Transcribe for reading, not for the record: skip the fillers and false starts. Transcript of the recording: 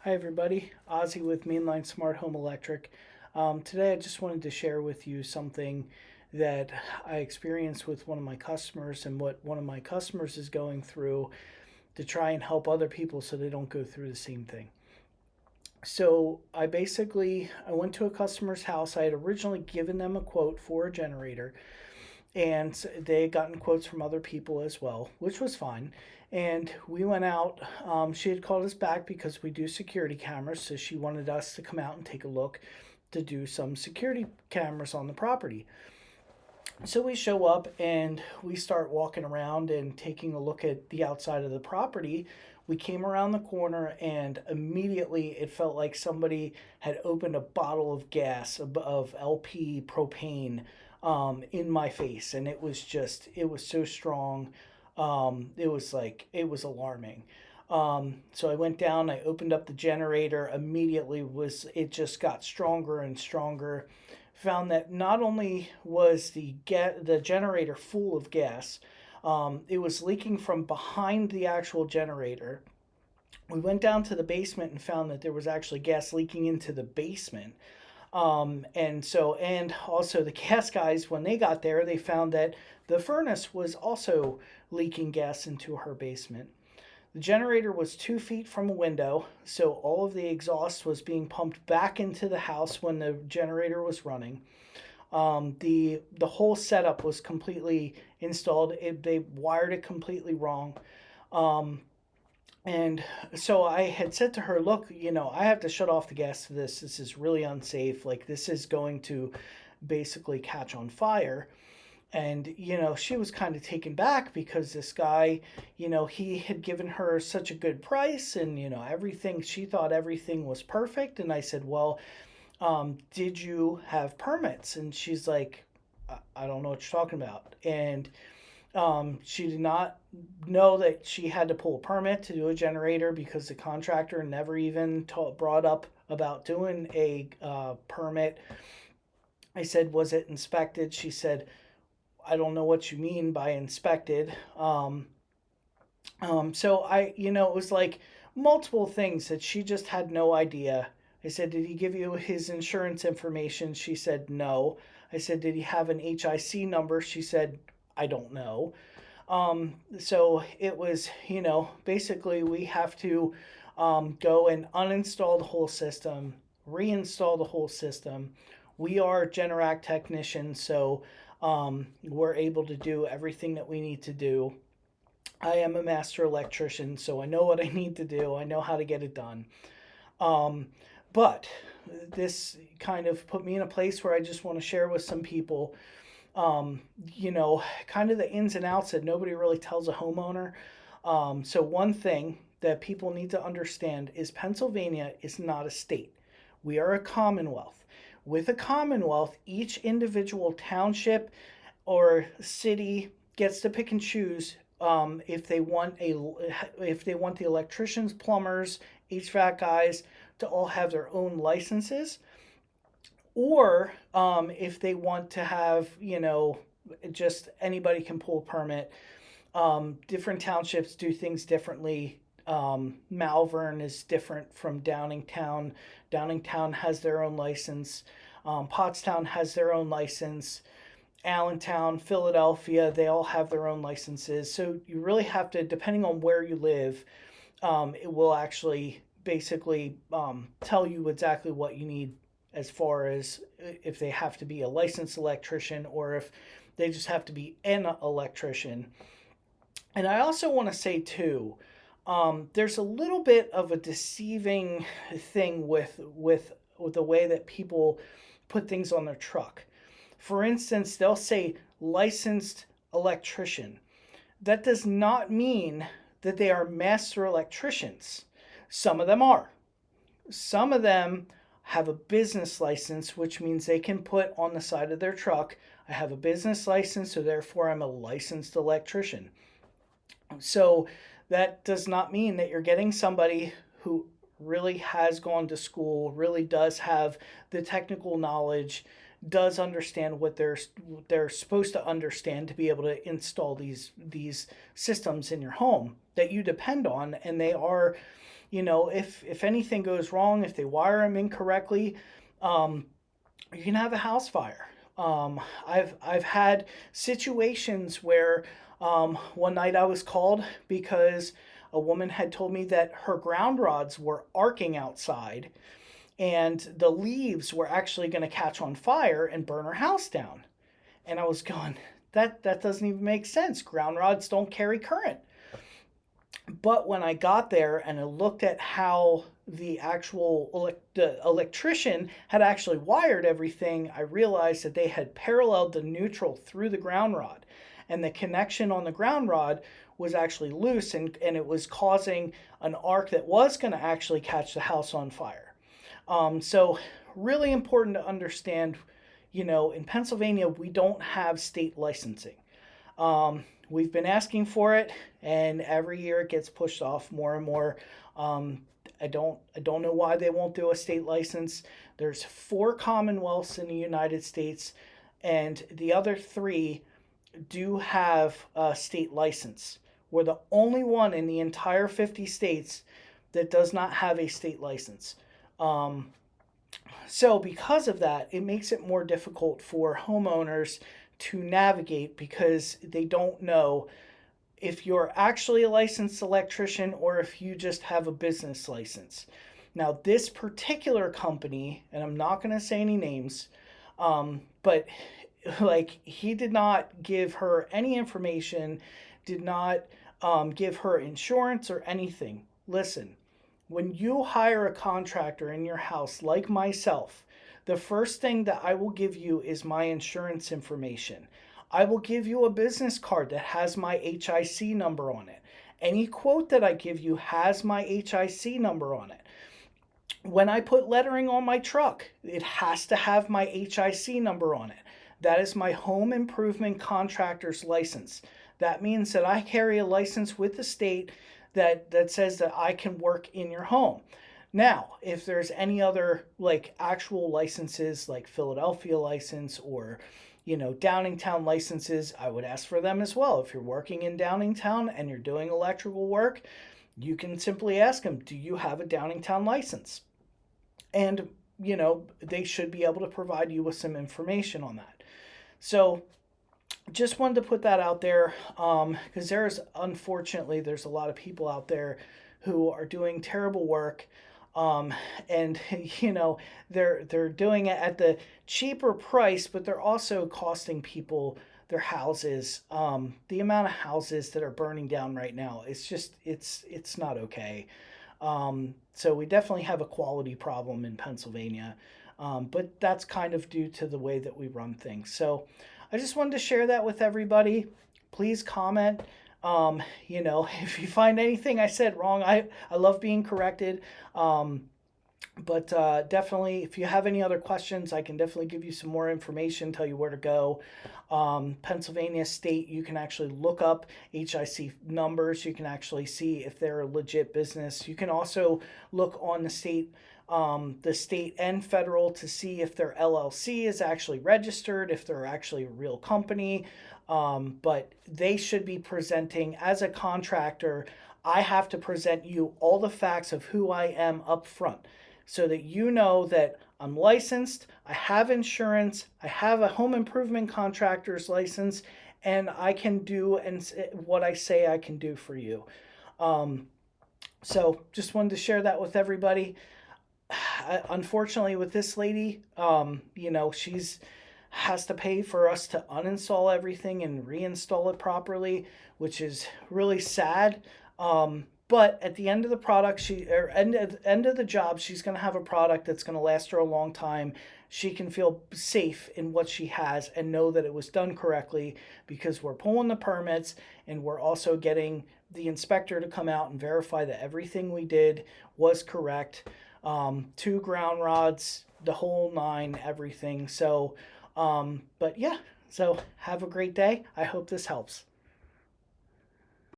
Hi everybody, Ozzy with Mainline Smart Home Electric. Today I just wanted to share with you something that I experienced with one of my customers and what one of my customers is going through to try and help other people so they don't go through the same thing. So I went to a customer's house. I had originally given them a quote for a generator, and they had gotten quotes from other people as well, which was fine. And we went out. She had called us back because we do security cameras, so she wanted us to come out and take a look to do some security cameras on the property. So we show up and we start walking around and taking a look at the outside of the property. We came around the corner and immediately it felt like somebody had opened a bottle of gas, of LP propane, in my face. And it was so strong. It was alarming. So I went down, I opened up the generator, immediately it just got stronger and stronger. Found that not only was the generator full of gas, it was leaking from behind the actual generator. We went down to the basement and found that there was actually gas leaking into the basement. And also the gas guys, when they got there, they found that the furnace was also leaking gas into her basement. The generator was 2 feet from a window, so all of the exhaust was being pumped back into the house when the generator was running. The whole setup was completely installed. They wired it completely wrong. Um, and so I had said to her, look, I have to shut off the gas to this. This is really unsafe. Like, this is going to basically catch on fire. And, she was kind of taken back because this guy, he had given her such a good price and, everything, she thought everything was perfect. And I said, well, did you have permits? And she's like, I don't know what you're talking about. And she did not know that she had to pull a permit to do a generator because the contractor never even brought up about doing a permit. I said, was it inspected? She said, I don't know what you mean by inspected. It was like multiple things that she just had no idea. I said, did he give you his insurance information? She said, no. I said, did he have an HIC number? She said, I don't know. So it was, basically we have to go and uninstall the whole system, reinstall the whole system. We are Generac technicians, so we're able to do everything that we need to do. I am a master electrician, so I know what I need to do. I know how to get it done. Um, but this kind of put me in a place where I just want to share with some people, kind of the ins and outs that nobody really tells a homeowner. So one thing that people need to understand is Pennsylvania is not a state. We are a commonwealth. With a commonwealth, each individual township or city gets to pick and choose if they want the electricians, plumbers, HVAC guys to all have their own licenses, or if they want to have, just anybody can pull a permit. Different townships do things differently. Malvern is different from Downingtown. Downingtown has their own license. Pottstown has their own license. Allentown, Philadelphia, they all have their own licenses. So you really have to, depending on where you live, it will actually basically tell you exactly what you need as far as if they have to be a licensed electrician or if they just have to be an electrician. And I also want to say too, there's a little bit of a deceiving thing with the way that people put things on their truck. For instance, they'll say licensed electrician. That does not mean that they are master electricians. Some of them are. Some of them have a business license, which means they can put on the side of their truck, I have a business license, so therefore I'm a licensed electrician. So that does not mean that you're getting somebody who really has gone to school, really does have the technical knowledge, does understand what they're supposed to understand to be able to install these systems in your home that you depend on, and they are, if anything goes wrong, if they wire them incorrectly, you can have a house fire. I've had situations where one night I was called because a woman had told me that her ground rods were arcing outside and the leaves were actually going to catch on fire and burn her house down. And I was going, that doesn't even make sense. Ground rods don't carry current. But when I got there and I looked at how the electrician had actually wired everything, I realized that they had paralleled the neutral through the ground rod, and the connection on the ground rod was actually loose, and it was causing an arc that was going to actually catch the house on fire. So really important to understand, in Pennsylvania, we don't have state licensing. We've been asking for it, and every year it gets pushed off more and more. I don't know why they won't do a state license. There's 4 commonwealths in the United States, and the other 3 do have a state license. We're the only one in the entire 50 states that does not have a state license. So because of that, it makes it more difficult for homeowners to navigate because they don't know if you're actually a licensed electrician or if you just have a business license. Now, this particular company, and I'm not going to say any names, but like he did not give her any information, did not give her insurance or anything. Listen, when you hire a contractor in your house like myself, the first thing that I will give you is my insurance information. I will give you a business card that has my HIC number on it. Any quote that I give you has my HIC number on it. When I put lettering on my truck, it has to have my HIC number on it. That is my home improvement contractor's license. That means that I carry a license with the state that says that I can work in your home. Now, if there's any other like actual licenses like Philadelphia license or Downingtown licenses, I would ask for them as well. If you're working in Downingtown and you're doing electrical work, you can simply ask them, do you have a Downingtown license? And they should be able to provide you with some information on that. So just wanted to put that out there because unfortunately there's a lot of people out there who are doing terrible work, and they're doing it at the cheaper price, but they're also costing people their houses. The amount of houses that are burning down right now, it's not okay. So we definitely have a quality problem in Pennsylvania, but that's kind of due to the way that we run things. So I just wanted to share that with everybody. Please comment. If you find anything I said wrong, I love being corrected. But definitely, if you have any other questions, I can definitely give you some more information, tell you where to go. Pennsylvania state, you can actually look up HIC numbers. You can actually see if they're a legit business. You can also look on the state and federal to see if their LLC is actually registered, if they're actually a real company. But they should be presenting as a contractor. I have to present you all the facts of who I am up front so that you know that I'm licensed, I have insurance, I have a home improvement contractor's license, and I can do what I say I can do for you. So just wanted to share that with everybody. Unfortunately, with this lady, she's has to pay for us to uninstall everything and reinstall it properly, which is really sad. But at the end of the product, end of the job, she's going to have a product that's going to last her a long time. She can feel safe in what she has and know that it was done correctly because we're pulling the permits and we're also getting the inspector to come out and verify that everything we did was correct. 2 ground rods, the whole 9, everything. So, but yeah, so have a great day. I hope this helps.